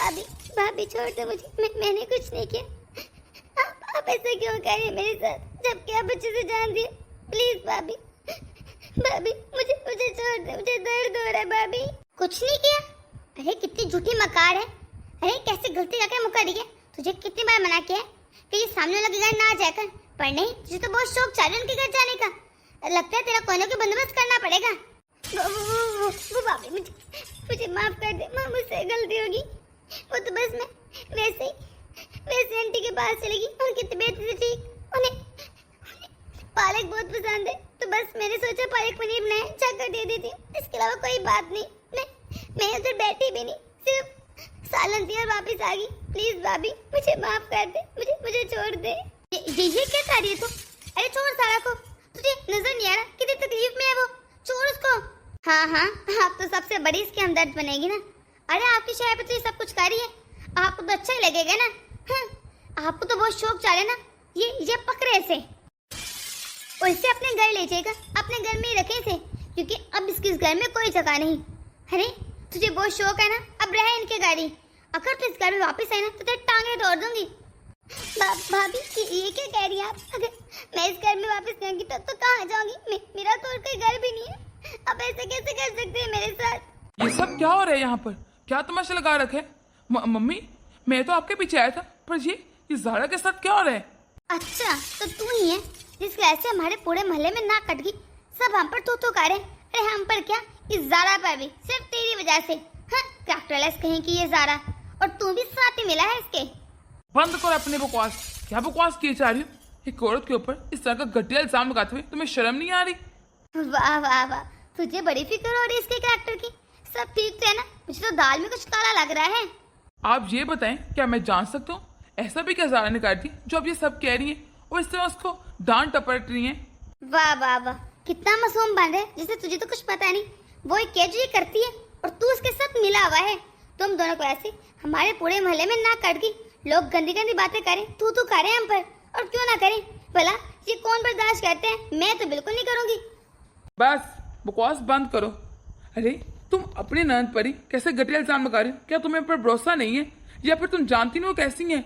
भाभी भाभी छोड़ दो मुझे, मैंने कुछ नहीं किया। आप ऐसा क्यों कर रही हैं मेरे साथ, जबकि आप अच्छे से जानती हैं। प्लीज भाभी भाभी मुझे मुझे छोड़ दो, मुझे दर्द हो रहा है भाभी। कुछ नहीं किया? अरे कितनी झूठी मकार है। अरे कैसे गलती करके मुकर रही है। तुझे कितनी बार मना किया है कि ये सामने वाले घर ना जाकर, पर नहीं, तुझे तो बहुत शौक चाहिए उनके घर जाने का। लगता है तेरा कोई ना कोई बंदोबस्त करना पड़ेगा। वो भाभी मुझे माफ कर दे माँ, मुझसे गलती होगी। वो तो बस मैं वैसे आंटी के पास चलेगी, उनकी तबीयत से ठीक, उन्हें पालक बहुत पसंद है, तो बस मैंने सोचा पालक पनीर बनाए जाकर दे देती हूँ। इसके अलावा कोई बात नहीं। मैं उधर बैठी भी नहीं, सिर्फ सालन थी और वापस आ गई। प्लीज भाभी मुझे माफ कर दे, मुझे छोड़ दे। ये क्या कर रही है तू? अरे छोड़ सारा को, तुझे नजर नहीं आ रहा कितनी तकलीफ में है वो? छोड़ उसको। हाँ आप तो सबसे बड़ी इसकी हमदर्द बनेगी ना। अरे आपकी शहर पे तो ये सब कुछ कर रही है, आपको तो अच्छा ही लगेगा ना। हाँ, आपको तो बहुत शौक चाहे ना ये पकड़े से, और इसे अपने घर ले जाएगा, अपने घर में ही रखे इसे, क्योंकि अब इसकी इस घर में कोई जगह नहीं। अरे तुझे बहुत शौक है ना, अब रहे इनके गाड़ी। अगर तू इस घर में वापस आए ना तो तेरे टांगे तोड़ दूंगी। भाभी ये क्या कह रही है आप? अगर मैं इस घर में वापस नहीं आऊंगी तो कहाँ जाऊंगी? मेरा तो और कोई घर भी नहीं है। अब ऐसे कैसे कर सकते हैं मेरे साथ? ये सब क्या हो रहा है यहाँ पर? क्या तमाशा लगा रखे? मम्मी मैं तो आपके पीछे आया था, पर ये ज़ारा के साथ क्या हो रहा है? अच्छा तो तू ही है जिसकी वजह से हमारे पूरे मोहल्ले में नाक कट गई। सब हम पर तू करे। अरे हम पर क्या, इस ज़ारा पर भी सिर्फ तेरी वजह से। हाँ, कैरेक्टरलेस कहीं की ये ज़ारा, और तू भी साथ ही मिला है इसके। बंद करो अपने बकवास। क्या बकवास किए जा रही हो? एक औरत के ऊपर इस तरह का घटिया इल्जाम लगाते हुए तुम्हें शर्म नहीं आ रही? वाह वाह वाह, तुझे बड़ी फिक्र हो रही है इसके कैरेक्टर की। सब ठीक तो है ना? मुझे तो दाल में कुछ काला लग रहा है। आप ये बताएं, क्या मैं जान सकता हूँ ऐसा भी क्या ज़ारा ने कर दी जो अब ये सब कह रही है और इस तरह उसको डांट टपट रही है? वाह वाह वाह, कितना मासूम बन है, जिसे तुझे तो कुछ पता नहीं। वो एक क्या जो ये करती है और तू उसके साथ मिला हुआ है। तुम दोनों को ऐसे हमारे पूरे मोहल्ले में नाक कट गई। लोग गंदी गंदी बातें करें, तू करे हम पर, और क्यों ना करें भला? ये कौन बर्दाश्त करते हैं? मैं तो बिल्कुल नहीं करूंगी। बस बकवास बंद करो। अरे तुम अपनी ननद पर ही कैसे घटिया इल्जाम लगा रही हो? क्या तुम्हें पर भरोसा नहीं है, या फिर तुम जानती नहीं वो कैसी है?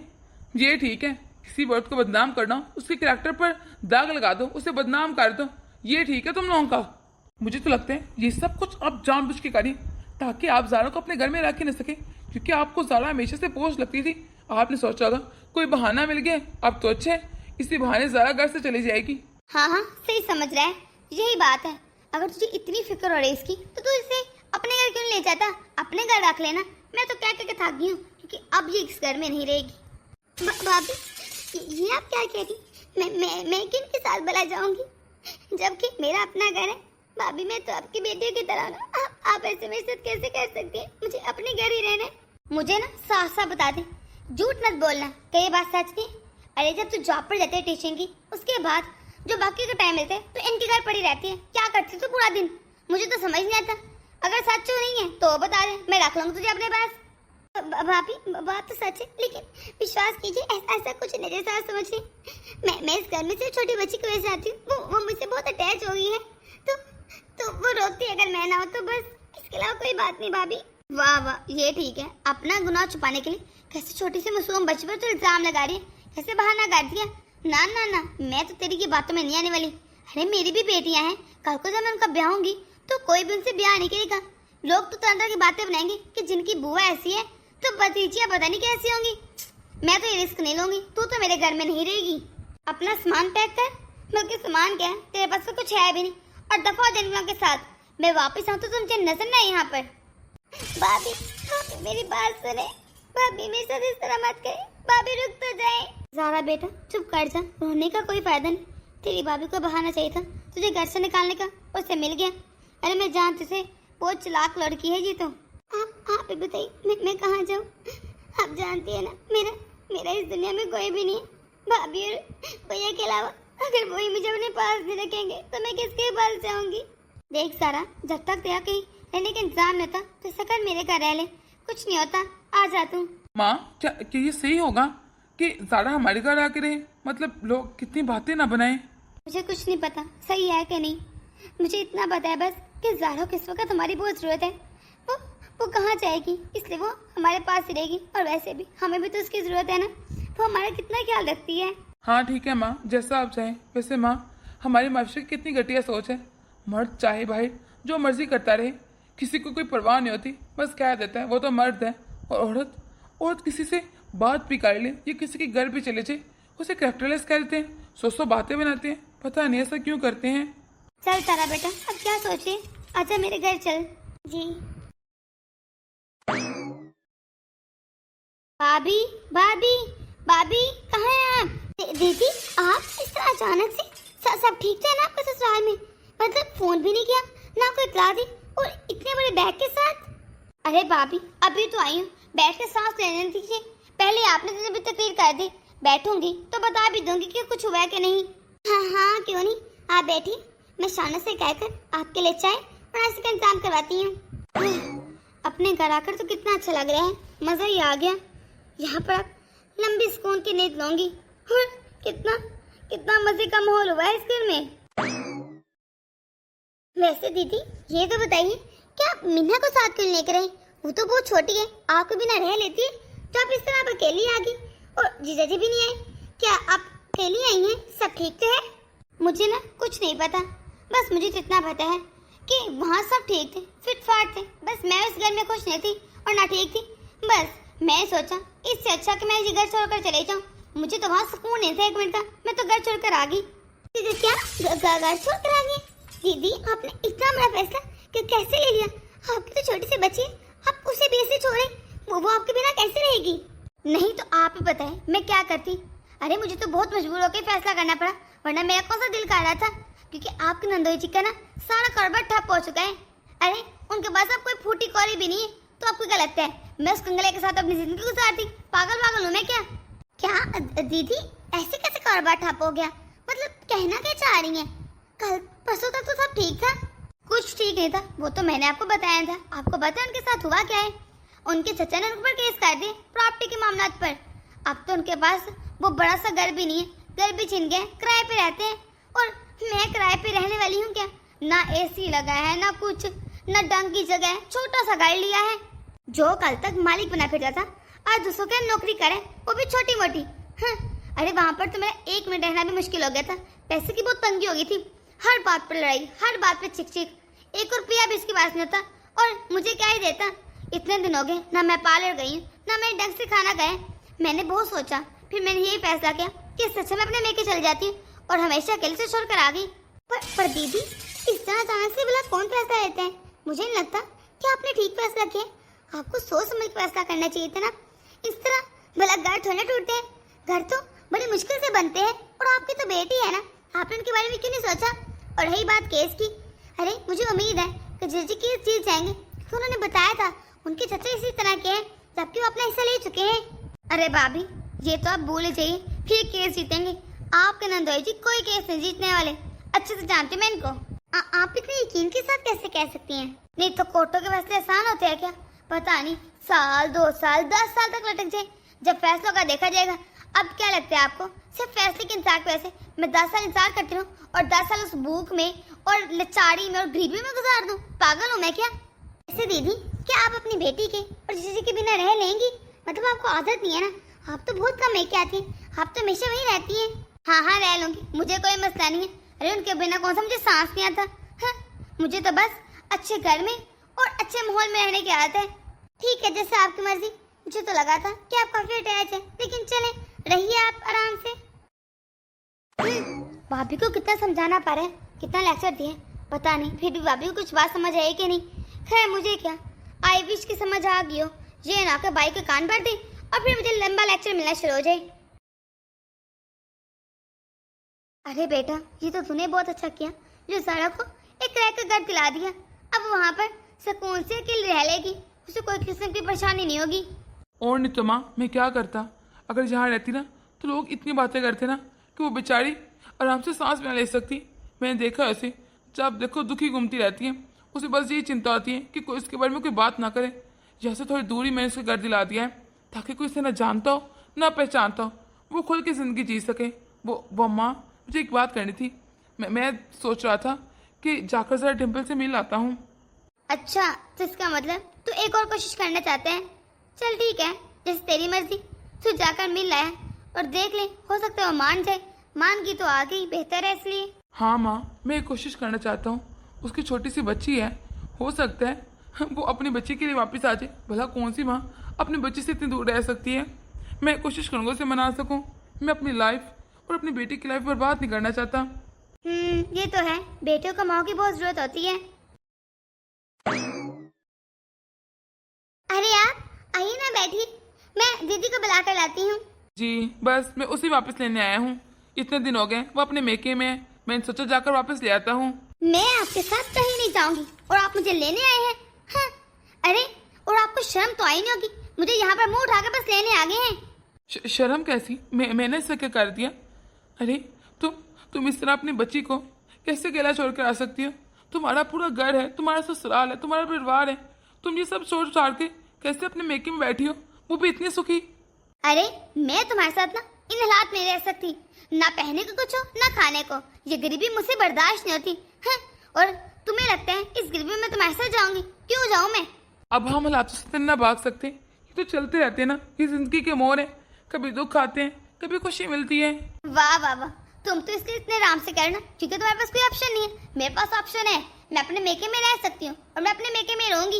ये ठीक है, किसी औरत को बदनाम करना, उसके कैरेक्टर पर दाग लगा दो, उसे बदनाम कर दो, ये ठीक है तुम लोगों का? मुझे तो लगता है ये सब कुछ आप जानबूझ के करिए ताकि आप ज़ारा को अपने घर में रख ही न सके, क्योंकि आपको ज़ारा हमेशा से बोझ लगती थी। आपने सोचा होगा कोई बहाना मिल गया, अब तो अच्छा है, इसी बहाने ज़ारा घर से चली जाएगी। हाँ सही समझ रहा है, यही बात है। अगर तुझे इतनी फिक्र हो रही है इसकी, तो तू इसे अपने घर क्यों नहीं ले जाता? अपने घर रख लेना। मैं तो क्या कहकर थक गई हूँ, क्योंकि अब ये इस घर में नहीं रहेगी। भाभी ये आप क्या कह रही? मैं किन के साथ भला जाऊंगी, जबकि मेरा अपना घर है। भाभी मैं तो आपकी बेटियों की तरह ना, आप ऐसे मेरे साथ कैसे कर सकती हैं? मुझे अपने घर ही रहना है। मुझे ना साफ साफ बता दे, झूठ मत बोलना, कई बात सच नहीं। अरे जब तू जॉब पर जाते है ट्यूशन की, उसके बाद जो बाकी का टाइम मिलते तो इनके घर पड़ी रहती है। क्या करती तू पूरा दिन? मुझे तो समझ नहीं आता। अगर सच नहीं है तो बता दे, मैं रख लूंगी तुझे अपने पास। भाभी बात तो सच है, लेकिन विश्वास कीजिए ऐसा कुछ नहीं जैसा आप समझिए। मैं इस घर में सिर्फ छोटी बच्ची की वजह से आती हूँ। वो मुझसे बहुत अटैच हो गई है, तो वो रोती है अगर मैं ना हो तो, बस इसके अलावा कोई बात नहीं। भाभी वाह ये ठीक है। अपना गुनाह छुपाने के लिए कैसे छोटी सी मासूम बच्ची पर तो इल्जाम लगा रही है, कैसे बहाना कर दिया। ना मैं तो तेरी की बातों में नहीं आने वाली। अरे मेरी भी बेटियां हैं, कल को जब मैं उनका ब्याह होंगी तो कोई भी उनसे ब्याह नहीं करेगा। लोग तो तरह की बातें बनाएंगे कि जिनकी बुआ ऐसी है तो भतीजियां पता नहीं कैसी होंगी। मैं तो ये रिस्क नहीं लूंगी। तू तो मेरे घर में नहीं रहेगी। अपना सामान पैक कर। बल्कि सामान क्या है, तेरे पास तो कुछ है भी नहीं, और दफा हो जाने के साथ। मैं वापस आऊँ तो तुझे नजर नहीं यहाँ पर। भाभी मेरी बात सुने, भाभी मेरे साथ इस तरह मत करे। भाभी रुक तो जाए। ज़ारा बेटा चुप कर जा, रोने का कोई फायदा नहीं। तेरी भाभी को बहाना चाहिए था तुझे घर से निकालने का, उससे मिल गया। अरे मैं जानती से बहुत चालाक लड़की है जी। तो आप ही बताइए मैं कहाँ जाऊँ? आप जानती है ना, मेरा इस दुनिया में कोई भी नहीं है, भाभी और भैया के अलावा। अगर वही मुझे अपने पास नहीं रखेंगे तो मैं किसके पास जाऊंगी? देख सारा, जब तक तेरा कहीं रहने का इंतजाम नहीं था तो सकर मेरे घर रह ले, कुछ नहीं होता, आ जा तू। माँ क्या ये सही होगा कि ज़ारा हमारे घर आके रहे? मतलब लोग कितनी बातें ना बनाए। मुझे कुछ नहीं पता सही है कि नहीं। मुझे इतना पता है बस कि ज़ारा को इस वक्त हमारी बहुत जरूरत है। वो कहाँ जाएगी, इसलिए वो हमारे पास ही रहेगी। और वैसे भी हमें भी तो उसकी जरूरत है ना, वो हमारा कितना ख्याल रखती है। हाँ ठीक है माँ, जैसा आप चाहें। वैसे माँ, हमारी मावशी की कितनी घटिया सोच है। मर्द चाहे भाई जो मर्जी करता रहे, किसी को कोई परवाह नहीं होती, बस कह देता है वो तो मर्द है। और औरत औरत किसी से बात भी कर ले या किसी के घर भी चले जाए, उसे कैरेक्टरलेस कह देते हैं, सौ बातें बनाते हैं। पता नहीं ऐसा क्यों करते हैं। चल तारा बेटा, अब क्या सोचे, आजा मेरे घर चल। जी भाभी, भाभी, भाभी कहाँ हैं आप? दीदी, आप इस तरह अचानक से सब ठीक थे ना आपके ससुराल में? मतलब फोन भी नहीं किया, ना कोई इत्तला दी, और इतने बड़े बैग के साथ। अरे भाभी, अभी तो आई हूँ, बैठ के सांस लेने दीजिए। पहले आपने तो भी तकरीर कर दी, बैठूंगी तो बता भी दूंगी कि कुछ हुआ है कि नहीं। हाँ हाँ क्यों नहीं, आप बैठिए, मैं शाना से कहकर आपके लिए चाय और नाश्ते का इंतजाम करवाती हूँ। अपने घर आकर तो कितना अच्छा लग रहा है, मजा ही आ गया। यहाँ पर आप लंबी सुकून की नींद लूंगी। और कितना कितना मजे का माहौल हुआ है इस घर में। वैसे दीदी ये तो बताइए, क्या आप मीना को साथ क्यों लेकर आई? वो तो बहुत छोटी है, आपको बिना रह लेती है, तो आप इस तरह आप अकेली आ गई और जीजा जी भी नहीं आए। क्या आप अकेली आई हैं? सब ठीक तो है? मुझे ना कुछ नहीं पता, बस मुझे इतना पता है कि वहाँ सब ठीक थे, फिट फाट थे। बस मैं उस घर में खुश नहीं थी और ना ठीक थी। बस मैं सोचा इससे अच्छा कि मैं ये घर छोड़कर चले जाऊँ। मुझे तो वहाँ सुकून नहीं था एक मिनट का, मैं तो घर छोड़कर आ गई। दीदी क्या घर छोड़कर आ गई? दीदी आपने इतना बड़ा फैसला कैसे ले लिया? आपकी तो छोटी सी बच्ची, आप उसे भी ऐसे छोड़े, वो आपके बिना कैसे रहेगी? नहीं तो आप ही बताएं मैं क्या करती। अरे मुझे तो बहुत मजबूर होकर फैसला करना पड़ा, वरना मेरा कौन सा दिल कर रहा था, क्योंकि आपके नंदोई जी का ना सारा कारोबार ठप हो चुका है। अरे उनके पास अब कोई फूटी कौड़ी भी नहीं है, तो आपको क्या लगता है मैं उस कंगले के साथ अपनी जिंदगी गुजारती? पागल हूँ मैं क्या? दीदी ऐसे कैसे कारोबार ठप हो गया? मतलब कहना क्या चाह रही हैं? कल परसों तक तो सब ठीक था। कुछ ठीक नहीं था, वो तो मैंने आपको बताया था। आपको पता है उनके साथ हुआ क्या है? उनके चचा ने उन पर केस कर दिए प्रॉपर्टी के मामलात पर। अब तो उनके पास वो बड़ा सा घर भी नहीं है, घर भी छिन गए, किराए पे रहते हैं। और मैं किराए पे रहने वाली हूँ क्या? ना एसी लगा है, ना कुछ, ना ढंग की जगह है, छोटा सा घर लिया है। जो कल तक मालिक बना फिरता था, आज दूसरों के नौकरी करे, वो भी छोटी मोटी। हाँ, अरे वहाँ पर तो मेरा एक मिनट रहना भी मुश्किल हो गया था। पैसे की बहुत तंगी हो गई थी, हर बात पर लड़ाई, हर बात पे चिक चिक। 1 रुपया भी इसके पास नहीं होता, और मुझे क्या ही देता। इतने दिन हो गए ना मैं पार्लर गई हूँ, ना मैं ढंग से खाना खाया। मैंने बहुत सोचा, फिर मैंने यही फैसला किया कि इससे अच्छा मैं अपने मेके चल जाती हूँ और हमेशा अकेले से छोड़ कर आ गई। पर दीदी इस तरह अचानक से भला कौन फैसला लेता है? मुझे नहीं लगता कि आपने ठीक फैसला किया। आपको सोच समझ के फैसला करना चाहिए था ना। इस तरह भला घर थोड़े टूटते हैं, घर तो बड़ी मुश्किल से बनते हैं। और आपकी तो बेटी है ना, आपने उनके बारे में क्यों नहीं सोचा? और रही बात केस की, अरे मुझे उम्मीद है कि जज केस जीत जाएंगे, क्योंकि उन्होंने बताया था उनके चचा इसी तरह के हैं, जबकि वो अपना हिस्सा ले चुके हैं। अरे भाभी ये तो आप भूल जाइए, फिर केस जीतेंगे। आपके नंदोई जी कोई केस नहीं जीतने वाले, अच्छे से जानती मैं इनको। आप इतने यकीन के साथ कैसे कह सकती हैं? नहीं तो कोर्टों के फैसले आसान होते हैं क्या? पता नहीं, साल 2 साल 10 साल तक लटक जाए, जब फैसलों का देखा जाएगा। अब क्या लगता है आपको सिर्फ फैसले के इंतजार की वजह से मैं 10 साल इंतजार करती रहूं और 10 साल उस भूख में और लचारी में और गरीबी में गुजार दूं? पागल हूं मैं क्या? ऐसे दीदी क्या आप अपनी बेटी के और जीजी के बिना रह लेंगी? मतलब आपको आदत नहीं है ना? आप तो बहुत कम लेके आती हैं, आप तो हमेशा वहीं रहती हैं। हाँ रह लूंगी, मुझे कोई मसला नहीं है। अरे उनके बिना कौन सा मुझे सांस नहीं आता। हाँ, मुझे तो बस अच्छे घर में और अच्छे माहौल में रहने की आदत है। ठीक है, जैसे आपकी मर्जी। मुझे तो लगा था कि आप काफी अटैच है, लेकिन चले रहिए आप आराम से। भाभी को कितना समझाना पड़ा है, कितना लेक्चर दिया, पता नहीं फिर भी भाभी को कुछ बात समझ आई कि नहीं। खैर मुझे क्या, आई विश की समझ आ गई हो, ये ना के भाई के कान भर दे और फिर मुझे लंबा लेक्चर मिलना शुरू हो जाए। अरे बेटा ये तो तूने बहुत अच्छा किया, जो सारा को एक रह कर घर दिला दिया। अब वहाँ पर सुकून से अकेले रह लेगी, उसे कोई किस्म की परेशानी नहीं होगी। और नहीं तो माँ, मैं क्या करता अगर यहाँ रहती ना, तो लोग इतनी बातें करते ना कि वो बेचारी आराम से सांस भी ना ले सकती। मैंने देखा ऐसे, जब देखो दुखी घूमती रहती है, उसे बस यही चिंता होती है कि कोई इसके बारे में कोई बात ना करे। जैसे थोड़ी दूरी मैंने उसके घर दिला दिया है, ताकि कोई इसे ना जानता हो ना पहचानता हो, वो खुल की ज़िंदगी जी सके। वो माँ, मुझे एक बात करनी थी। मैं सोच रहा था कि जाकर ज़रा डिम्पल से मिल आता हूँ। अच्छा, तो इसका मतलब तू एक और कोशिश करना चाहता है। चल ठीक है, जैसे तेरी मर्जी। तू जाकर मिल आया और देख ले, हो सकता है वो मान जाए। मान गई तो आ गई, बेहतर है इसलिए। हाँ माँ, मैं एक कोशिश करना चाहता हूँ। उसकी छोटी सी बच्ची है, हो सकता है वो अपनी बच्ची के लिए वापस आ जाए। भला कौन सी माँ अपनी बच्ची से इतनी दूर रह सकती है। मैं कोशिश करूँगा उसे मना सकूँ। मैं अपनी लाइफ और अपनी बेटी की लाइफ बर्बाद नहीं करना चाहता। ये तो है, बेटियों को माँ की बहुत जरूरत होती है। अरे आप आइए ना, बैठिए, मैं दीदी को बुला कर लाती हूँ। जी बस मैं उसी वापस लेने आया हूँ। इतने दिन हो गए वो अपने मेके में है, मैंने सोचा जाकर वापस ले आता हूँ। मैं आपके साथ कहीं नहीं जाऊंगी और आप मुझे लेने आए हैं। हाँ, अरे और आपको शर्म तो आई नहीं होगी, मुझे यहाँ पर मुंह उठाकर बस लेने आ गए हैं। शर्म कैसी? मैंने इससे क्या कर दिया? अरे तुम इस तरह अपनी बच्ची को कैसे अकेला छोड़ कर आ सकती हो? तुम्हारा पूरा घर है, तुम्हारा ससुराल है, तुम्हारा परिवार है। तुम ये सब छोड़ छाड़ के कैसे अपने मेके में बैठी हो, वो भी इतनी सुखी? अरे मैं तुम्हारे साथ ना इन हालात में रह सकती, ना पहने को कुछ हो ना खाने को। ये गरीबी मुझसे बर्दाश्त नहीं होती है। और तुम्हें लगता है इस गरीबी में तुम्हारे साथ जाऊंगी? क्यों जाऊं मैं? अब हम हालातों से ना भाग सकते, ये तो चलते रहते हैं ना, ये जिंदगी के मोड़ है। कभी दुख आते हैं, कभी खुशी मिलती है। वाह वाह वाह, तुम तो इसलिए इतने आराम से करना क्योंकि तुम्हारे पास कोई ऑप्शन नहीं है। मेरे पास ऑप्शन है, मैं अपने मेके में रह सकती हूँ और मैं अपने मेके में रहूंगी।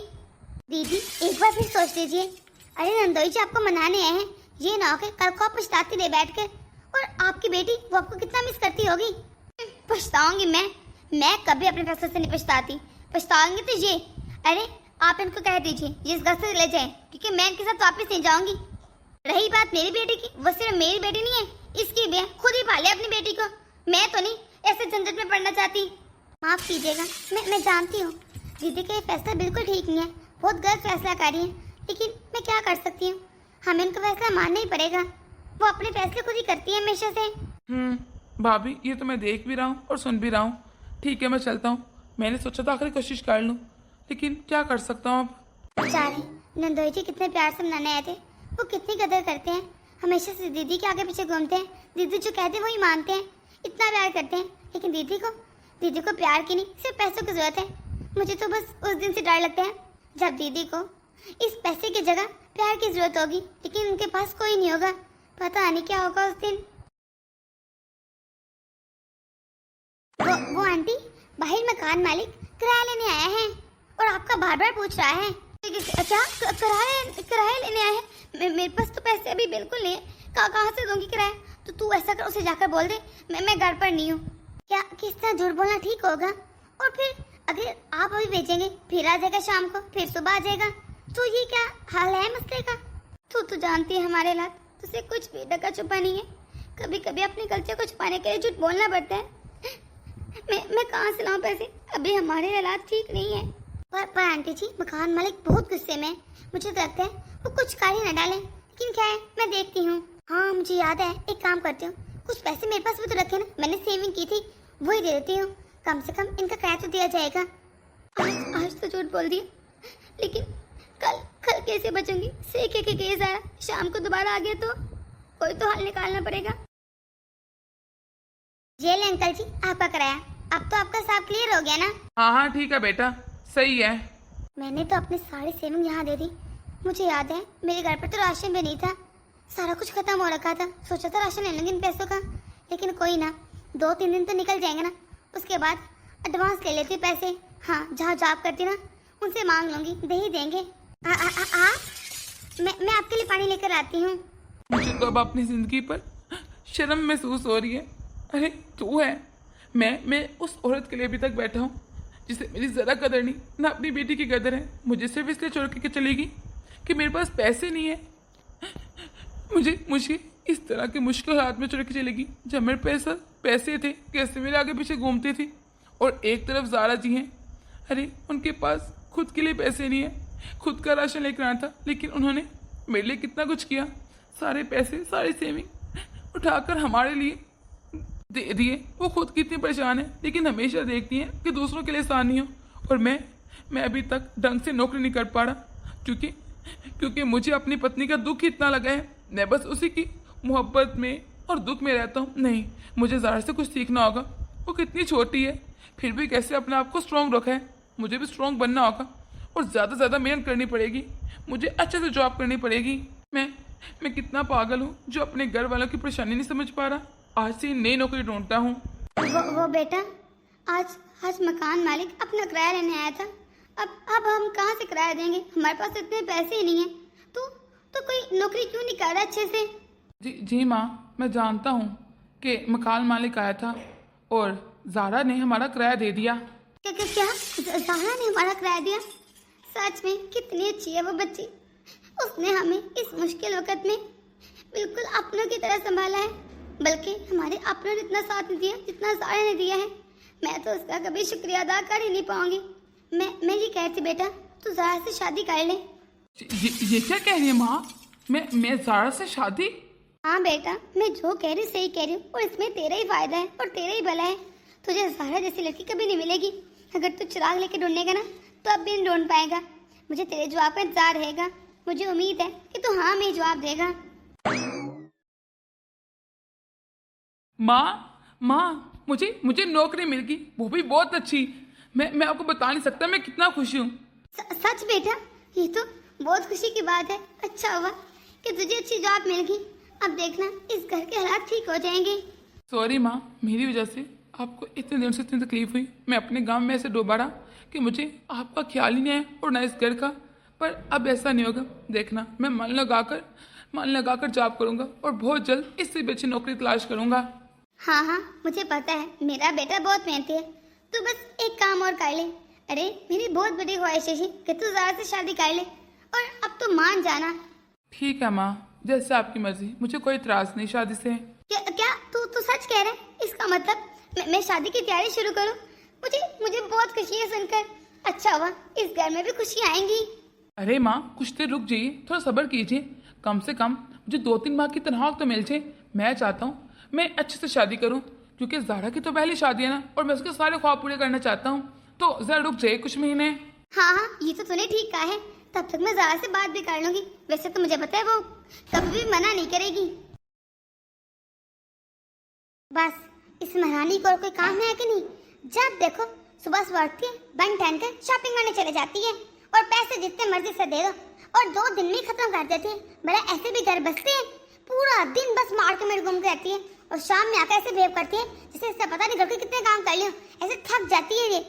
दीदी एक बार फिर सोच लीजिए। अरे नंदोई जी आपको मनाने आए हैं, ये ना हो कि कल को आप पछताती रहे बैठ कर। और आपकी बेटी वो आपको कितना मिस करती होगी। पछताऊंगी मैं कभी अपने फैसले से नहीं पछताती। पछताऊंगी तो ये, अरे आप इनको कह दीजिए ये इस घर से ले जाएं, क्योंकि मैं इनके साथ वापस नहीं जाऊंगी। रही बात मेरी बेटी की, वो सिर्फ मेरी बेटी नहीं है, इसकी भी है। खुद ही पाले अपनी बेटी को, मैं तो नहीं ऐसे झंझट में पड़ना चाहती। माफ कीजिएगा, मैं जानती हूँ दीदी का ये फैसला बिल्कुल ठीक नहीं है, बहुत गलत फैसला कर रही है, लेकिन मैं क्या कर सकती हूँ। हमें इनका फैसला मानना ही पड़ेगा। वो अपने फैसले खुद ही करती है हमेशा से। भाभी ये तो मैं देख भी रहा हूँ और सुन भी रहा हूँ। ठीक है मैं चलता हूँ। मैंने सोचा था आखिर कोशिश कर लूँ, लेकिन क्या कर सकता हूँ अब। बेचारे नंदोई जी कितने प्यार से मनाने आए थे, वो कितनी कदर करते हैं, हमेशा से दीदी के आगे पीछे घूमते हैं। दीदी जो कहते हैं वही मानते हैं, इतना प्यार करते हैं। लेकिन दीदी को प्यार की नहीं, सिर्फ पैसों की जरूरत है। मुझे तो बस उस दिन से डर लगता है जब दीदी को इस पैसे की जगह प्यार की जरूरत होगी, लेकिन उनके पास कोई नहीं होगा। पता नहीं क्या होगा उस दिन। वो आंटी बाहर मकान मालिक किराया लेने आया है और आपका बार बार पूछ रहा है। अच्छा किराया लेने आया है? मेरे पास तो पैसे अभी बिल्कुल नहीं है, कहाँ से दूंगी किराया? तो तू ऐसा कर, उसे जाकर बोल दे मैं घर पर नहीं हूँ। क्या किस तरह झूठ बोलना ठीक होगा? और फिर अगर आप अभी भेजेंगे फिर आ जाएगा शाम को, फिर सुबह आ जाएगा, तो ये क्या हाल है मसले का? तू तो जानती है हमारे हालात, तुझे कुछ भी ढका छुपा नहीं है। कभी कभी अपनी गलतियों को छुपाने के लिए झूठ बोलना पड़ता है। मैं कहाँ से लाऊं पैसे? अभी हमारे हालात ठीक नहीं है। पर आंटी जी मकान मालिक बहुत गुस्से में है। मुझे तो लगता है वो कुछ कर ही न डाले, लेकिन क्या है मैं देखती हूँ। हाँ मुझे याद है, एक काम करती हूँ, कुछ पैसे मेरे पास भी तो रखे ना, मैंने सेविंग की थी, वही दे देती हूँ। कम से कम इनका किराया तो दिया जाएगा। आज तो झूठ बोल दिया, लेकिन कल कैसे बचूंगी? सेके के केस आया, शाम को दोबारा आ गया तो कोई तो हल निकालना पड़ेगा। ये ले अंकल जी आपका किराया। अब तो आपका हिसाब क्लियर हो गया ना? हाँ ठीक है बेटा, सही है। मैंने तो अपनी सारी सेविंग यहाँ दे दी। मुझे याद है मेरे घर पर तो राशन भी नहीं था, सारा कुछ खत्म हो रखा था। सोचा था राशन ले लूंगी इन पैसों का, लेकिन कोई ना, 2-3 दिन तो निकल जाएंगे ना, उसके बाद एडवांस ले लेती पैसे। हाँ जहाँ जॉब करती ना उनसे मांग लूंगी, दे ही देंगे। मैं आपके लिए पानी लेकर आती हूँ। मुझे तो अब अपनी जिंदगी पर शर्म महसूस हो रही है। अरे तू है, मैं उस औरत के लिए अभी तक बैठा हूँ जिसे मेरी जरा कदर नहीं, ना अपनी बेटी की कदर है। मुझे सिर्फ इसलिए छोड़ के चलेगी कि मेरे पास पैसे नहीं है। मुझे इस तरह के मुश्किल हालात में छोड़ के चलेगी जब मेरे पैसे थे, कैसे मेरे आगे पीछे घूमती थी। और एक तरफ ज़ारा जी हैं, अरे उनके पास खुद के लिए पैसे नहीं है, खुद का राशन लेकर आना था, लेकिन उन्होंने मेरे लिए कितना कुछ किया। सारे पैसे सारी सेविंग उठाकर हमारे लिए दे दिए। वो खुद कितनी परेशान है, लेकिन हमेशा देखती हैं कि दूसरों के लिए आसानी हो। और मैं अभी तक ढंग से नौकरी नहीं कर पा रहा, क्योंकि मुझे अपनी पत्नी का दुख इतना लगा है। मैं बस उसी की मोहब्बत में और दुख में रहता हूँ। नहीं, मुझे ज़रा से कुछ सीखना होगा। वो कितनी छोटी है, फिर भी कैसे अपने आप को स्ट्रॉन्ग रखा है, मुझे भी स्ट्रॉन्ग बनना होगा। और ज़्यादा मेहनत करनी पड़ेगी। मुझे अच्छे से जॉब करनी पड़ेगी। मैं कितना पागल हूँ जो अपने घर वालों की परेशानी नहीं समझ पा रहा। आज से ही नई नौकरी ढूंढता हूँ। वो बेटा, आज मकान मालिक अपना किराया लेने आया था। अब हम कहाँ से किराया देंगे? हमारे पास इतने पैसे ही नहीं है। तो कोई नौकरी क्यों नहीं कर रहा अच्छे से? जी माँ, मैं जानता हूँ कि मकान मालिक आया था और ज़ारा ने हमारा किराया दे दिया। क्या ज़ारा ने हमारा किराया दिया? सच में कितनी अच्छी है वो बच्ची। उसने हमें इस मुश्किल वक्त में बिल्कुल अपनों की तरह संभाला है, बल्कि हमारे अपनों ने इतना साथ नहीं दिया जितना ज़ारा ने दिया है। मैं तो उसका कभी शुक्रिया अदा कर ही नहीं पाऊंगी। मैं ये कह रही थी बेटा, तू ज़ारा से शादी कर ले। ये क्या कह रही है माँ? मैं ज़ारा से शादी? हाँ बेटा, मैं जो कह रही हूँ सही कह रही हूँ, और इसमें तेरा ही फायदा है और तेरा ही भला है। तुझे ज़ारा जैसी लड़की कभी नहीं मिलेगी। अगर तू चिराग लेके ढूंढेगा ना तो अब भी नहीं ढूंढ पाएगा। मुझे तेरे जवाब का इंतजार रहेगा। मुझे उम्मीद है कि तू हाँ में जवाब देगा। माँ, मुझे नौकरी मिल गई, वो भी बहुत अच्छी। मैं आपको बता नहीं सकता मैं कितना खुश हूँ। सच बेटा, ये तो बहुत खुशी की बात है। अच्छा हुआ कि तुझे अच्छी जॉब मिल गई। अब देखना इस घर के हालात ठीक हो जाएंगे। सॉरी माँ, मेरी वजह से आपको इतने दिन से इतनी तकलीफ हुई। मैं अपने गांव में ऐसे डूबा रहा कि मुझे आपका ख्याल ही नहीं आया और ना इस घर का। पर अब ऐसा नहीं होगा। देखना, मैं मन लगाकर जॉब करूँगा और बहुत जल्द इससे भी अच्छी नौकरी तलाश करूँगा। हाँ, मुझे पता है मेरा बेटा बहुत मेहनती है। तू बस एक काम और कर ले। अरे मेरी बहुत बड़ी ख्वाहिश है कि तू ज़ारा से शादी कर ले, और अब तो मान जाना। ठीक है माँ, जैसे आपकी मर्जी, मुझे कोई इतराज नहीं शादी से। क्या तू सच कह रहा है? इसका मतलब मैं शादी की तैयारी शुरू करूं? मुझे बहुत खुशी है सुनकर। अच्छा हुआ, इस घर में भी खुशी आएंगी। अरे माँ, कुछ देर रुक जाइए, थोड़ा सब्र कीजिए। कम से कम मुझे 2-3 माह की तनख्वाह तो मिल जाए। मैं चाहता हूँ मैं अच्छे से शादी करूँ, क्योंकि ज़ारा की तो पहली शादी है ना, और मैं उसके सारे ख्वाब पूरे करना चाहता हूँ। तो जरा रुक जाइए कुछ महीने। हाँ, ये तो तूने ठीक कहा है। तब तक मैं ज़ारा से बात भी कर लूंगी। वैसे तो मुझे पता है वो कभी भी मना नहीं करेगी। बस इस महारानी को और कोई काम है कि नहीं? जब देखो सुबह उठती है, बन ठन कर शॉपिंग करने चले जाती है, और पैसे जितने मर्जी से दे दो और 2 दिन में खत्म कर देती है। बड़ा ऐसे भी घर बसते हैं, पूरा दिन बस मार्केट में घूमती रहती है, और शाम में आकर ऐसे बिहेव करती है जैसे इससे पता नहीं घर के कितने काम कर लियो। ऐसे थक जाती है ये।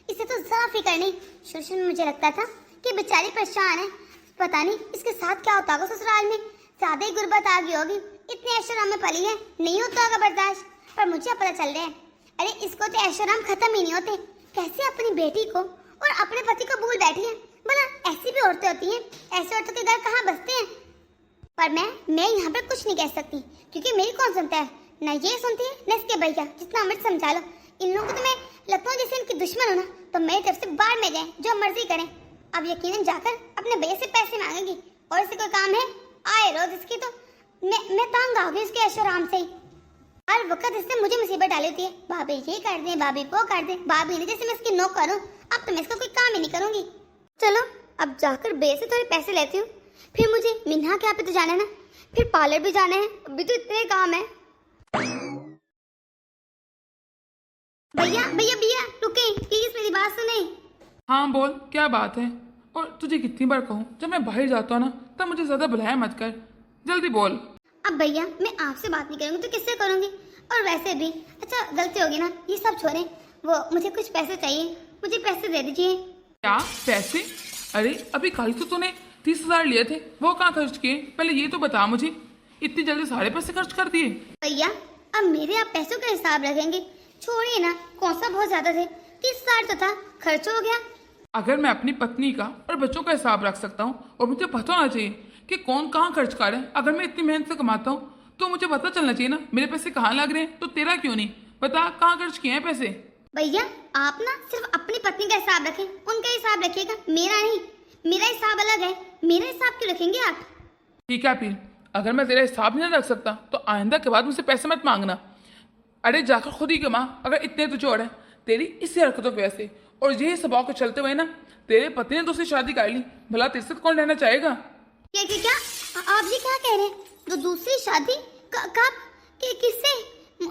इसे तो जरा फिक्र नहीं। शुरू में मुझे लगता था कि बेचारी परेशान है, पता नहीं इसके साथ क्या होता होगा ससुराल में। ज्यादा ही गुर्बत आ गई होगी, इतने ऐशोराम में पली है, नहीं होता होगा बर्दाश्त। पर मुझे पता चल रहा है, अरे इसको तो ऐशोराम खत्म ही नहीं होते। कैसे अपनी बेटी को और अपने पति को भूल बैठी है। भला ऐसी भी औरतें होती हैं? ऐसे औरतों के घर कहाँ बसते हैं? पर मैं यहाँ पे कुछ नहीं कह सकती, क्योंकि मेरी कौन सुनता है? ना ये सुनती है न इसके भैया। जितना मर्जी समझा लो, इन लोगों को तो मैं लगता हूँ जैसे इनकी दुश्मन हो ना, तो मेरी तरफ से बाहर में जाए, जो मर्जी करें। अब यकीनन जाकर अपने भैया से पैसे मांगेगी, और इसे कोई काम है आए रोज इसकी। तो मैं तंग आ गई इसके ऐशोराम से। हर वक्त इससे मुझे मुसीबत डाली होती है। भाभी ये कर दे, भाभी वो कर दे, भाभी ने जैसे मैं इसकी नौकर हूँ। अब तो मैं इसका कोई काम ही नहीं करूंगी। चलो अब जाकर भैया से थोड़े पैसे लेती हूँ। फिर मुझे मिन्हा के यहाँ पे तो जाना है ना, फिर पार्लर भी जाना है। अभी तो इतने काम है। भैया रुके प्लीज, मेरी बात सुने। हाँ बोल, क्या बात है? और तुझे कितनी बार कहूँ, जब मैं बाहर जाता हूँ ना तब मुझे ज्यादा बुलाया मत कर। जल्दी बोल। अब भैया मैं आपसे बात नहीं करूंगी तो किससे करूंगी? और वैसे भी अच्छा गलती होगी ना, ये सब छोड़े। वो मुझे कुछ पैसे चाहिए, मुझे पैसे दे दीजिए। क्या पैसे? अरे अभी कल तो तूने 30,000 लिए थे, वो कहाँ खर्च किए? पहले ये तो बता मुझे। इतनी जल्दी सारे पैसे खर्च कर दिए? भैया अब मेरे आप पैसों का हिसाब रखेंगे? छोड़िए ना, कौन सा बहुत ज्यादा थे? 30,000 तो था, खर्च हो गया। अगर मैं अपनी पत्नी का और बच्चों का हिसाब रख सकता हूँ, और मुझे पता होना चाहिए कि कौन कहाँ खर्च कर रहा है। अगर मैं इतनी मेहनत से कमाता हूँ तो मुझे पता चलना चाहिए ना मेरे पैसे कहाँ लग रहे हैं। तो तेरा क्यों नहीं पता कहाँ खर्च किए हैं पैसे? भैया आप ना सिर्फ अपनी पत्नी का हिसाब रखें, उनका हिसाब रखिएगा, मेरा नहीं। मेरा हिसाब अलग है, मेरा हिसाब क्यों रखेंगे आप? ठीक है फिर, अगर मैं तेरा हिसाब नहीं रख सकता तो आइंदा के बाद मुझसे पैसे मत मांगना। अरे जाकर खुद ही कमा, अगर इतने तुझे और है। तेरी इसी हरकतों की वजह से और यही स्वभाव को चलते हुए ना तेरे पति ने दूसरी शादी कर ली। भला तेरे साथ कौन रहना चाहेगा? क्या आप ये क्या कह रहे हैं? तो दूसरी शादी कब? किससे?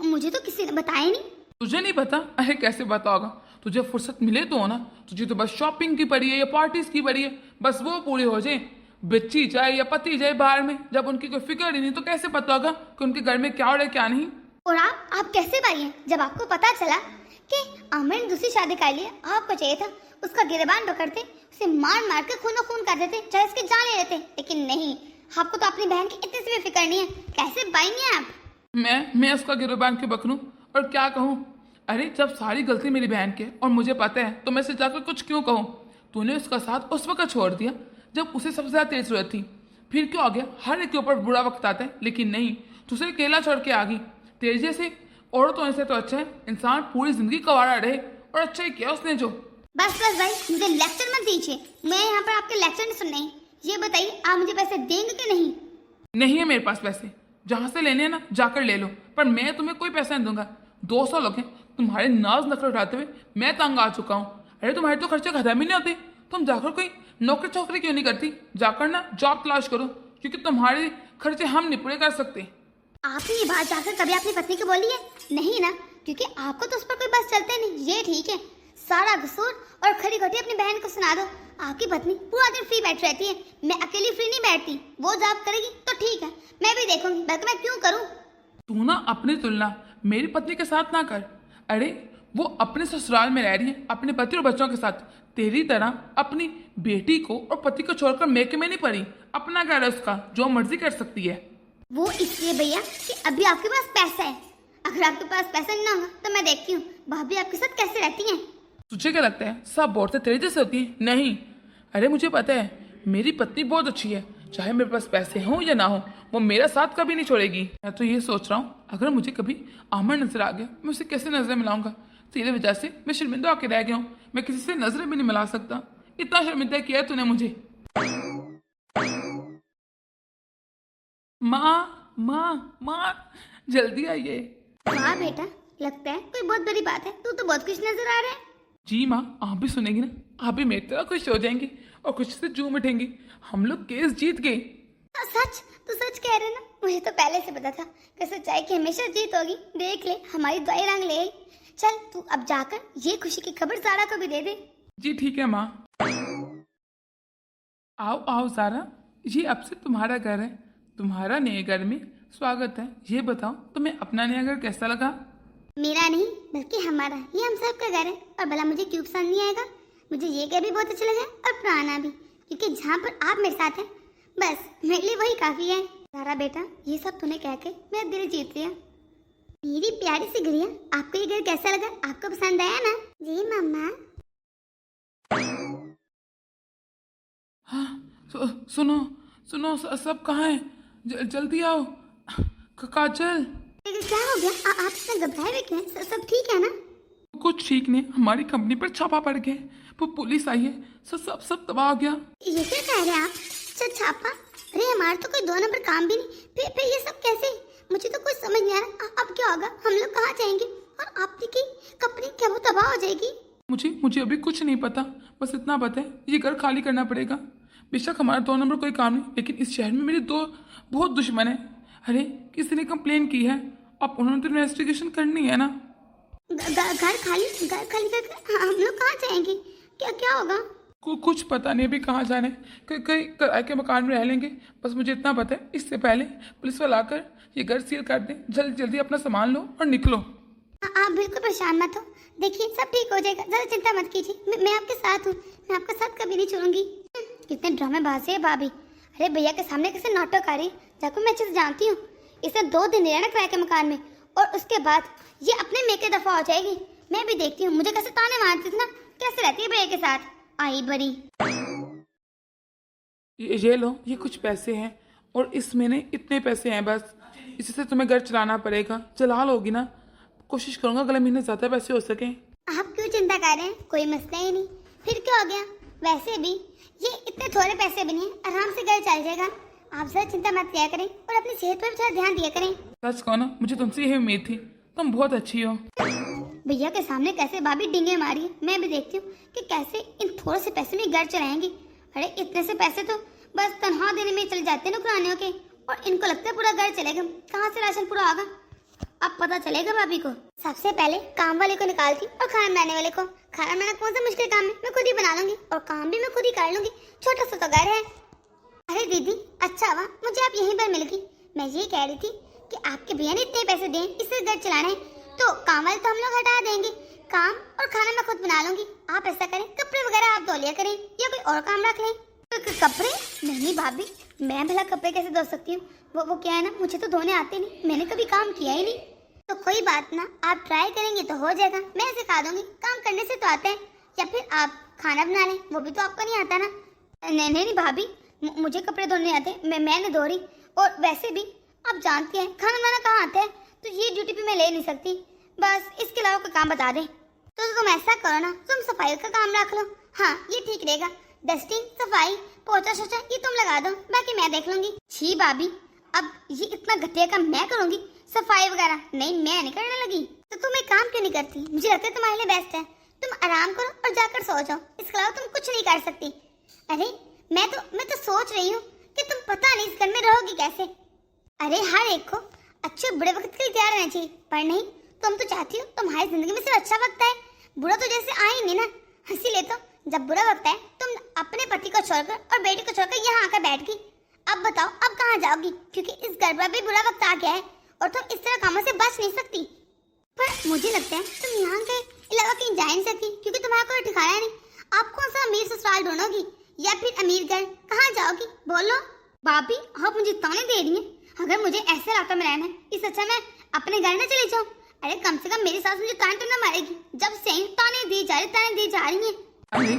मुझे तो किसी ने बताया नहीं। तुझे नहीं पता? अरे कैसे पता होगा, तुझे फुर्सत मिले तो हो ना, तुझे तो बस शॉपिंग की पड़ी है या पार्टीज की पड़ी है, बस वो पूरी हो जाए। बच्ची जाए या पति जाए बाहर में, जब उनकी कोई फिक्र ही नहीं तो कैसे पता होगा कि उनके घर में क्या हो रहा है क्या नहीं। और आप कैसे भाई हैं? जब आपको पता चला कि आमिर ने दूसरी शादी कर ली, आपको चाहिए था उसका गिरबान पकड़ते, उसे मार मार के खूनो खून कर देते, चाहे उसकी जान ले लेते, लेकिन नहीं, आपको तो अपनी बहन की इतनी सी भी फिक्र नहीं है। कैसे भाई हैं आप? मैं उसका गिरबान क्यों पकड़ूं और क्या कहूं? अरे जब सारी गलती मेरी बहन की है और मुझे पता है तो मैं उसे जाकर कुछ क्यों कहूं? तूने उसका साथ उस वक्त छोड़ दिया जब उसे सबसे ज्यादा तेज जरूरत थी। फिर क्यों आ गया? हर एक के ऊपर बुरा वक्त आता है, लेकिन नहीं, तुझे अकेला छोड़ के आ गई। तेरे जैसे औरतों से तो अच्छा है इंसान पूरी जिंदगी कवारा रहे, और अच्छा ही किया उसने जो। बस भाई, मुझे लेक्चर मत दीजिए, मैं यहाँ पर आपके लेक्चर नहीं सुनने। ये बताइए, आप मुझे पैसे देंगे कि नहीं? नहीं है मेरे पास पैसे, जहां से लेने हैं ना जाकर ले लो, पर मैं तुम्हें कोई पैसा नहीं दूंगा। 200 लोग हैं, तुम्हारे नाज नखरे उठाते हुए मैं तंग आ चुका हूँ। अरे तुम्हारे तो खर्चे खत्म ही नहीं होते, तुम जाकर कोई नौकरी चौकरी क्यों नहीं करती? जाकर ना जॉब तलाश करो, क्योंकि तुम्हारे खर्चे हम नहीं पूरे कर सकते। आपने ये बात जाकर कभी अपनी पत्नी को बोली है? नहीं ना, क्योंकि आपको तो उस पर कोई बस चलते नहीं। ये ठीक है, सारा कसूर और खरी खोटी अपनी बहन को सुना दो। आपकी पत्नी पूरा दिन फ्री बैठ रहती है, मैं अकेली फ्री नहीं बैठती। वो जॉब करेगी तो ठीक है, मैं भी देखूंगी, बल्कि मैं क्यों करूं? तू ना अपनी तुलना मेरी पत्नी के साथ ना कर। अरे वो अपने ससुराल में रह रही है अपने पति और बच्चों के साथ, तेरी तरह अपनी बेटी को और पति को छोड़कर मेके में नहीं पड़ी। अपना घर है उसका, जो मर्जी कर सकती है। वो इसलिए भैया कि अभी आपके पास पैसा है। अगर आपके पास पैसा नहीं होगा तो मैं देखती हूँ भाभी आपके साथ कैसे रहती हैं। तुझे क्या लगता है सब औरतें तेरे जैसे होती हैं? नहीं, अरे मुझे पता है मेरी पत्नी बहुत अच्छी है, चाहे मेरे पास पैसे हों या ना हो, वो मेरा साथ कभी नहीं छोड़ेगी। मैं तो ये सोच रहा हूँ अगर मुझे कभी आमिर नजर आ गया, मैं उसे कैसे नजरें मिलाऊंगा? तेरे वजह से मैं शर्मिंदा होकर रह गया हूँ, मैं किसी से नजरें भी नहीं मिला सकता। इतना शर्मिंदा किया है तूने मुझे। माँ माँ माँ, जल्दी आइए। वाह बेटा, लगता है कोई बहुत बड़ी बात है, तू तो बहुत खुश नजर आ रहा है। जी माँ, आप भी सुनेंगी ना, आप भी मेरी तरह खुश हो जाएंगी और खुशी से झूम उठेंगी। हम लोग केस जीत गए। सच? तू सच कह रहे ना? मुझे तो पहले से पता था कि सच्चाई की हमेशा जीत होगी। देख ले, हमारी दुआएं रंग ले आई। चल तू अब जाकर ये खुशी की खबर ज़ारा को भी दे दे। जी ठीक है माँ। आओ आओ ज़ारा, ये अब से तुम्हारा घर है, तुम्हारा नए घर में स्वागत है। ये बताओ तुम्हें अपना नया घर कैसा लगा? मेरा नहीं बल्कि हमारा, ये हम सब का घर है। और भला मुझे क्यों पसंद नहीं आएगा? मुझे ये घर भी बहुत अच्छा लगा और पुराना भी, क्योंकि जहाँ पर आप मेरे साथ हैं बस मेरे लिए वही काफी है। ज़ारा बेटा, ये सब तूने कह के मेरा दिल जीत लिया। मेरी प्यारी सी गुड़िया, आपको ये घर कैसा लगा? आपको पसंद आया ना? जी मम्मा। हाँ, सुनो सुनो, सब कहाँ है? जल्दी आओ। काजल, क्या हो गया? आप इतना घबराए हुए क्यों हैं? सब ठीक है ना? कुछ ठीक नहीं, हमारी कंपनी पर छापा पड़ गया, वो पुलिस आई है, सब तबाह हो गया। ये क्या कह रहे हैं आप? छापा? अरे हमारा तो कोई 2 नंबर काम भी नहीं, फिर ये सब कैसे? मुझे तो कुछ समझ नहीं आ रहा। अब क्या होगा? हम लोग कहाँ जाएंगे? और आपकी कंपनी क्या वो तबाह हो जाएगी? मुझे अभी कुछ नहीं पता, बस इतना पता है ये घर खाली करना पड़ेगा। बेशक हमारा 2 नंबर कोई काम नहीं, लेकिन इस शहर में मेरे 2 बहुत दुश्मन है। अरे किसी ने कंप्लेन की है, अब उन्होंने तो इन्वेस्टिगेशन करनी है ना। घर खाली करके हम लोग कहाँ जाएंगे? क्या होगा? कुछ पता नहीं अभी कहाँ जाने, कहीं किराए के मकान में रह लेंगे। बस मुझे इतना पता है, इससे पहले पुलिस वाला आकर ये घर सील कर दे। जल्दी अपना सामान लो और निकलो। आप बिल्कुल परेशान मत हो, देखिए सब ठीक हो जाएगा, ज़्यादा चिंता मत कीजिए। मैं आपके साथ हूँ, मैं आपका साथ कभी नहीं छोड़ूंगी। कितने ड्रामेबाज है भाभी। अरे भैया के सामने कैसे नाटक आ रही, जाको मैं अच्छे से जानती हूँ। इसे 2 दिन रहना किराए के मकान में और उसके बाद ये अपने मेके दफा हो जाएगी। मैं भी देखती हूँ मुझे कैसे ताने मारती थी ना, कैसे रहती है भैया के साथ। आई बड़ी। ये लो, ये कुछ पैसे हैं और इस महीने इतने पैसे हैं, बस इसी से तुम्हें घर चलाना पड़ेगा। चला लोगी ना? कोशिश करूंगा अगले महीने ज्यादा पैसे हो सके। आप क्यों चिंता कर रहे हैं? कोई मसला ही नहीं। फिर क्या हो गया? वैसे भी ये इतने थोड़े पैसे भी नहीं, आराम से घर चल जाएगा। आप ज्यादा चिंता मत किया करें और अपनी सेहत पर भी थोड़ा ध्यान दिया करें। सच कहो ना, मुझे तुमसे यही उम्मीद थी, तुम बहुत अच्छी हो। भैया के सामने कैसे भाभी डिंगे मारी है, मैं भी देखती हूँ कि कैसे इन थोड़े से पैसे में घर चलाएंगी। अरे इतने से पैसे तो बस तनख्वाह देने में चले जाते हैं नौकरानियों के, और इनको लगता है पूरा घर चलेगा। कहाँ से राशन पूरा होगा? अब पता चलेगा भाभी को। सबसे पहले काम वाले को निकालती और खाना बनाने वाले को। खाना बनाना कौन सा मुश्किल काम है, मैं खुद ही बना लूंगी और काम भी मैं खुद ही कर लूंगी, छोटा सा तो घर है। अरे दीदी अच्छा हुआ मुझे आप यहीं पर मिल गई। मैं ये कह रही थी कि आपके भैया ने इतने पैसे दिए इससे घर चलाना है, तो काम वाले तो हम लोग हटा देंगे, काम और खाना मैं खुद बना लूंगी। आप ऐसा करें, कपड़े वगैरह आप धो लिया करें या कोई और काम रख लें। कपड़े नहीं भाभी, मैं भला कपड़े कैसे धो सकती हूँ, वो क्या है ना, मुझे तो धोने आते नहीं, मैंने कभी काम किया ही नहीं। तो कोई बात ना, आप ट्राई करेंगे तो हो जाएगा, मैं सिखा दूंगी, काम करने से तो आता है। या फिर आप खाना बना लें, वो भी तो आपको नहीं आता ना। नहीं नहीं भाभी, मुझे कपड़े धोने आते, मैं नहीं धो रही। और वैसे भी आप जानती हैं खाना बनाना कहाँ आता है, तो ये ड्यूटी भी मैं ले नहीं सकती। बस इसके अलावा कोई काम बता दे। तो तुम ऐसा करो ना, तुम सफाई का काम रख लो। हाँ ये ठीक रहेगा, डस्टिंग सफाई पोछा शोछा ये तुम लगा दो, बाकी मैं देख लूंगी। छी भाभी, अब ये इतना घटिया काम मैं करूंगी, सफाई वगैरह नहीं, मैं नहीं करने लगी। तो तुम एक काम क्यों नहीं करती, मुझे लगता है तुम्हारे लिए बेस्ट है, तुम आराम करो और जाकर सो जाओ, इसके अलावा तुम कुछ नहीं कर सकती। अरे मैं तो सोच रही हूँ कि तुम पता नहीं इस घर में रहोगी कैसे। अरे हर एक को अच्छे बुरे वक्त के लिए तैयार रहना चाहिए, पर नहीं, तुम तो चाहती हो तुम्हारी जिंदगी में सिर्फ अच्छा वक्त आए, बुरा तो जैसे आ ही नहीं ना। इसीलिए तो जब बुरा वक्त आए तुम अपने पति को छोड़कर और बेटी को छोड़कर यहाँ आकर बैठ गई। अब बताओ अब कहाँ जाओगी, क्योंकि इस घर पर भी बुरा वक्त आ गया है और तुम इस तरह कामों से बच नहीं सकती। पर मुझे लगता है तुम यहाँ के अलावा कहीं जा नहीं सकती, क्योंकि तुम्हारा कोई ठिकाना नहीं। आप कौन सा अमीर ससुराल ढूंढोगी या फिर अमीर घर, कहाँ जाओगी बोलो। भाभी आप मुझे ताने दे रही हैं, अगर मुझे ऐसे रातों में रहना है, इससे अच्छा मैं अपने घर न चले जाऊँ। अरे कम से कम मेरी सास मुझे ताने तो न मारेगी, जब से ताने दी जा रही है। अरे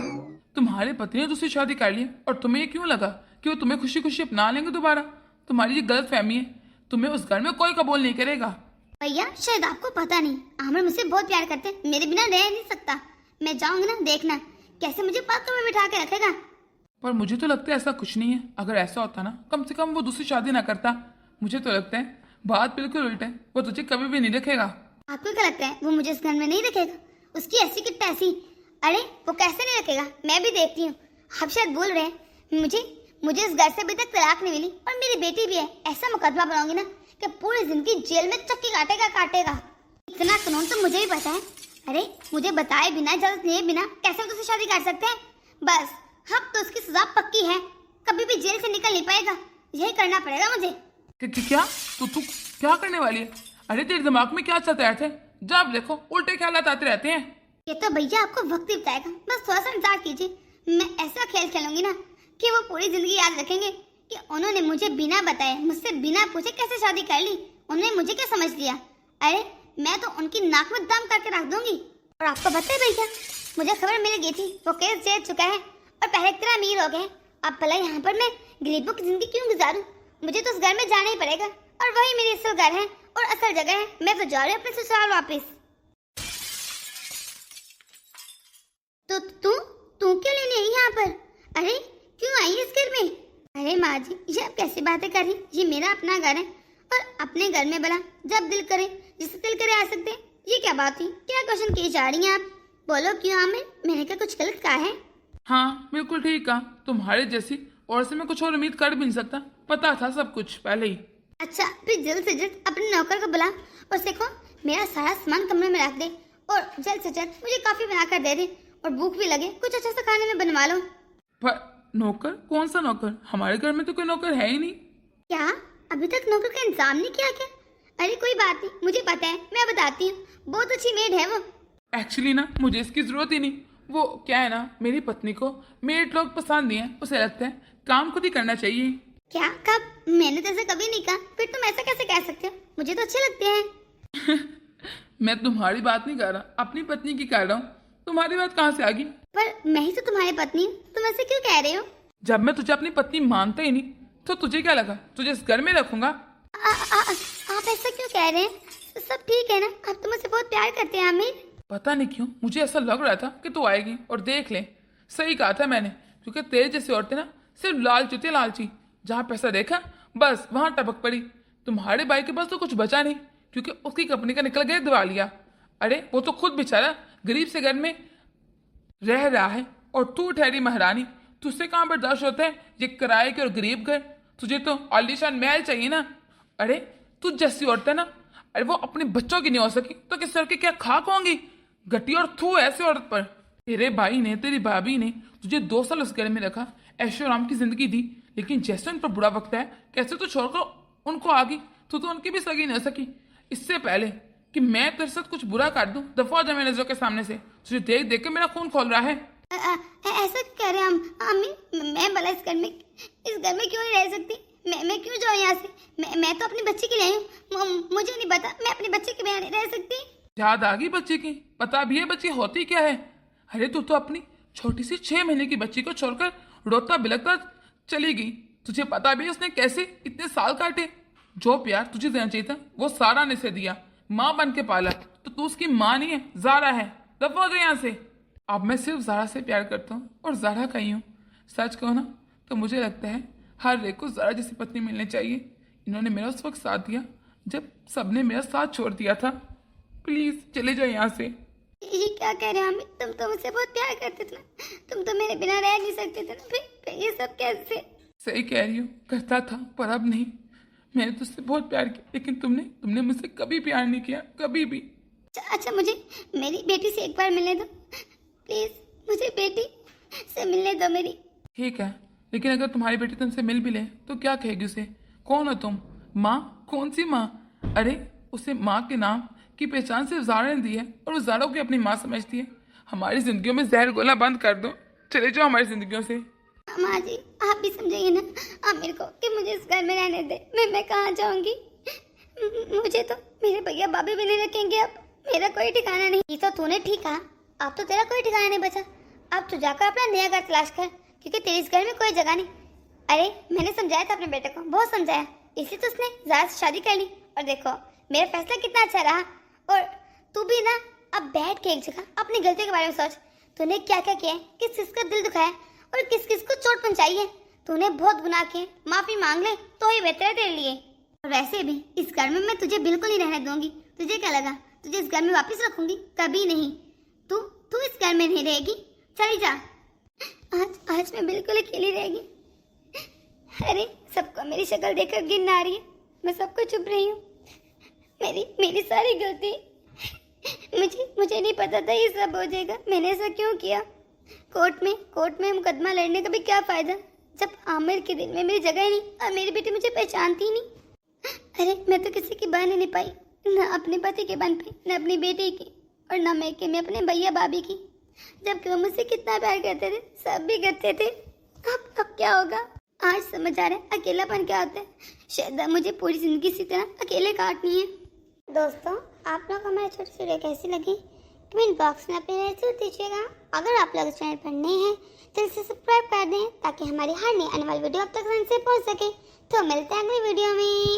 तुम्हारे पति ने दूसरी शादी कर ली और तुम्हें ये क्यों लगा कि वो तुम्हें खुशी खुशी अपना लेंगे दोबारा? तुम्हारी ये गलत फहमी है, तुम्हें उस घर में कोई कबूल नहीं करेगा। भैया शायद आपको पता नहीं, आमिर मुझसे बहुत प्यार करते हैं, मेरे बिना रह नहीं सकता। मैं जाऊंगी ना, देखना कैसे मुझे पलकों में बिठा के रखेगा। पर मुझे तो लगता है ऐसा कुछ नहीं है, अगर ऐसा होता ना कम से कम वो दूसरी शादी ना करता। मुझे तो लगता है बात बिल्कुल उल्टा है, वो तुझे कभी भी नहीं रखेगा। आपको क्या लगता है वो मुझे इस घर में नहीं रखेगा? उसकी ऐसी की तैसी, अरे वो कैसे नहीं रखेगा, मैं भी देखती हूँ। आप शायद भूल रहे हैं, मुझे इस घर से अभी तक तलाक नहीं मिली और मेरी बेटी भी है। ऐसा मुकदमा बनाऊंगी ना कि पूरी जिंदगी जेल में चक्की काटेगा। इतना कानून तो मुझे भी पता है। अरे मुझे बताए बिना, इजाजत लिए बिना कैसे वो तुझसे शादी कर सकते हैं? बस अब तो उसकी सजा पक्की है, कभी भी जेल से निकल नहीं पाएगा, यही करना पड़ेगा मुझे। क्या तू क्या करने वाली है? अरे तेरे दिमाग में क्या चलता है? जब देखो उल्टे ख्यालात आते रहते हैं। ये तो भैया आपको वक्त ही बताएगा, बस थोड़ा सा इंतजार कीजिए। मैं ऐसा खेल खेलूंगी ना कि वो पूरी जिंदगी याद रखेंगे कि उन्होंने मुझे बिना बताए, मुझसे बिना पूछे कैसे शादी कर ली। उन्होंने मुझे क्या समझ लिया? अरे मैं तो उनकी नाक में दम करके रख दूंगी। और आपको पता है भैया, मुझे खबर मिल गई थी वो केस जीत चुका है और पहले इतना अमीर हो गए। अब भला यहाँ पर मैं गरीबों की जिंदगी क्यों गुजारूं? मुझे तो उस घर में जाना ही पड़ेगा और वही मेरी असल घर है और असल जगह है। मैं तो जा रही हूँ अपने ससुराल वापस। तो तू क्यों लेने आई यहाँ पर? अरे क्यों आई इस घर में? अरे माँ जी, ये आप कैसी बातें कर रही? ये मेरा अपना घर है और अपने घर में भला जब दिल करे जिसे दिल करे आ सकते हैं। ये क्या बात हुई? क्या क्वेश्चन किए जा रही हैं आप? बोलो क्यों आमिर, मैंने क्या कुछ गलत कहा है? हाँ बिल्कुल ठीक कहा, तुम्हारे जैसी और से मैं कुछ और उम्मीद कर भी नहीं सकता, पता था सब कुछ पहले ही। अच्छा फिर जल्द से जल्द अपने नौकर को बुला और देखो मेरा सारा सामान कमरे में रख दे और जल्द से जल्द मुझे कॉफी बना कर दे दे और भूख भी लगे, कुछ अच्छा सा खाने में बनवा लो। पर नौकर? कौन सा नौकर? हमारे घर में तो कोई नौकर है ही नहीं। क्या अभी तक नौकर का इंतजाम नहीं किया क्या? अरे कोई बात नहीं, मुझे पता है, मैं बताती हूँ, बहुत अच्छी मेड है वो। एक्चुअली ना मुझे इसकी जरूरत ही नहीं। वो क्या है ना, मेरी पत्नी को मेड लोग पसंद नहीं है, उसे लगता है काम खुद ही करना चाहिए। क्या? कब? मैंने तो ऐसा कभी नहीं कहा। फिर तुम ऐसा कैसे कह सकते हो? मुझे तो अच्छे लगते हैं। मैं तुम्हारी बात नहीं कर रहा, अपनी पत्नी की कर रहा हूँ। तुम्हारी बात कहाँ से आ गई? पर मैं ही तो तुम्हारी पत्नी हूँ, तुम ऐसे क्यों कह रहे हो? जब मैं तुझे अपनी पत्नी मानता ही नहीं तो तुझे क्या लगा तुझे इस घर में रखूंगा? आप ऐसा क्यों कह रहे हैं? सब ठीक है ना? आप तो मुझसे बहुत प्यार करते हैं आमिर। पता नहीं क्यों मुझे ऐसा लग रहा था कि तू आएगी और देख ले। सही कहा था मैंने, क्योंकि तेरे जैसे औरतें ना सिर्फ लालची होती है, लालची। जहाँ पैसा देखा बस वहां टपक पड़ी। तुम्हारे भाई के पास तो कुछ बचा नहीं, क्योंकि उसकी कंपनी का निकल गया दिवालिया। अरे वो तो खुद बेचारा गरीब से घर में रह रहा है और तू ठहरी महारानी। तुझसे कहाँ बर्दाश्त होता है ये किराए के और गरीब घर? तुझे तो आलीशान महल चाहिए ना। अरे तू जैसी औरत है ना अरे वो अपने बच्चों की नहीं हो सकी तो किस सर की क्या खाक होंगी? घटी और थू ऐसे औरत पर। तेरे भाई ने, तेरी भाभी ने तुझे 2 साल उस घर में रखा, ऐशो आराम की जिंदगी दी, लेकिन जैसे उन पर बुरा वक्त है कैसे तू छोड़कर उनको आ गई। तू तो उनकी भी सगी नहीं सकी। इससे पहले कि मैं तेरे साथ कुछ बुरा कर दूं, दफा हो जा मेरे नजरों के सामने से। तुझे देख देख के मेरा खून खोल रहा है। ऐसा कह रहे हम अम्मी, मैं भला इस घर में क्यों नहीं रह सकती? मैं क्यों जाऊँ यहाँ से? मैं तो अपने बच्चे के लिए आई हूँ। मुझे नहीं पता मैं अपने बच्चे के बिना नहीं रह सकती। याद आ गई बच्ची की? पता भी है बच्ची होती क्या है? अरे तू तो अपनी छोटी सी 6 महीने की बच्ची को छोड़कर रोता बिलखता चली गई। तुझे पता भी है उसने कैसे इतने साल काटे? जो प्यार तुझे देना चाहिए था वो सारा ने से दिया, माँ बन के पाला। तो तू उसकी माँ नहीं है, ज़ारा है। दफा हो जा यहाँ से। अब मैं सिर्फ ज़ारा से प्यार करता हूँ और ज़ारा का ही हूँ। सच कहो ना तो मुझे लगता है हर एक को ज़ारा जैसी पत्नी मिलनी चाहिए। इन्होंने मेरा उस वक्त साथ दिया जब सबने मेरा साथ छोड़ दिया था। प्लीज़ चले जाओ यहाँ से। ये क्या कह रहे हो अम्मी? तुम तो मुझसे बहुत प्यार करते थे ना, तुम तो मेरे बिना रह नहीं सकते थे ना, फिर ये सब कैसे? सही कह रही हो, करता था पर अब नहीं। मैंने तुझसे बहुत प्यार किया लेकिन तुमने मुझसे कभी प्यार नहीं किया, कभी भी। अच्छा मुझे मेरी बेटी से एक बार मिलने दो प्लीज, मुझे बेटी से मिलने दो मेरी। ठीक है, लेकिन अगर तुम्हारी बेटी तुमसे मिल भी ले तो क्या कहेगी उसे? कौन हो तुम? माँ? कौन सी माँ? अरे उसे माँ के नाम की पहचान सिर्फ ज़ारा ने दी है और उस ज़ारा को अपनी माँ समझती है। हमारी जिंदगियों में जहर घोलना बंद कर दो, चले जाओ हमारी जिंदगियों से। माँ जी आप भी समझिए ना आमिर को कि मुझे इस घर में रहने दे। मैं कहाँ जाऊँगी? मुझे तो मेरे भैया भाभी भी नहीं रखेंगे, अब मेरा कोई ठिकाना नहीं। ये तो तूने ठीक कहा, अब तो तेरा कोई ठिकाना नहीं बचा। अब तू जाकर अपना नया घर तलाश कर, क्योंकि तेरे इस घर में कोई जगह नहीं। अरे मैंने समझाया था अपने बेटे को, बहुत समझाया, इसलिए तो उसने ज़ारा से शादी कर ली। और देखो मेरा फैसला कितना अच्छा रहा। और तू भी ना अब बैठ के एक जगह अपनी गलती के बारे में सोच। तूने क्या क्या किया है, किस किस का दिल दुखाया और किस किस को चोट पहुंचाई है। तूने बहुत गुनाह किए, माफी मांग ले तो ही बेहतर है तेरे लिए। और वैसे भी इस घर में मैं तुझे बिल्कुल नहीं रहने दूंगी। तुझे क्या लगा तुझे इस घर में वापस रखूंगी? कभी नहीं। तू इस घर में नहीं रहेगी, चली जा। आज मैं बिल्कुल अकेली रहेगी। अरे सबको मेरी शक्ल देखकर गिन आ रही है, मैं सबको चुप रही हूँ। मेरी सारी गलती। मुझे नहीं पता था ये सब हो जाएगा। मैंने ऐसा क्यों किया? कोर्ट में मुकदमा लड़ने का भी क्या फायदा जब आमिर के दिल में मेरी जगह ही नहीं और मेरी बेटी मुझे पहचानती ही नहीं। अरे मैं तो किसी की बन ही नहीं पाई, ना अपने पति की बन पाई, ना अपनी बेटी की, और ना मैं अपने भैया भाभी की, जबकि वो मुझसे कितना प्यार करते थे, सब भी करते थे। अब क्या होगा? आज समझ आ रहा है अकेलापन क्या होता है। शायद मुझे पूरी जिंदगी इसी तरह अकेले काटनी है। दोस्तों आप लोग हमारी छोटी सी वीडियो कैसी लगी कमेंट बॉक्स में अपनी राय जरूर दीजिएगा। अगर आप लोग इस चैनल पर नए हैं तो इसे सब्सक्राइब कर दें ताकि हमारी हर नई आने वाली वीडियो अब तक से पहुंच सके। तो मिलते हैं अगली वीडियो में।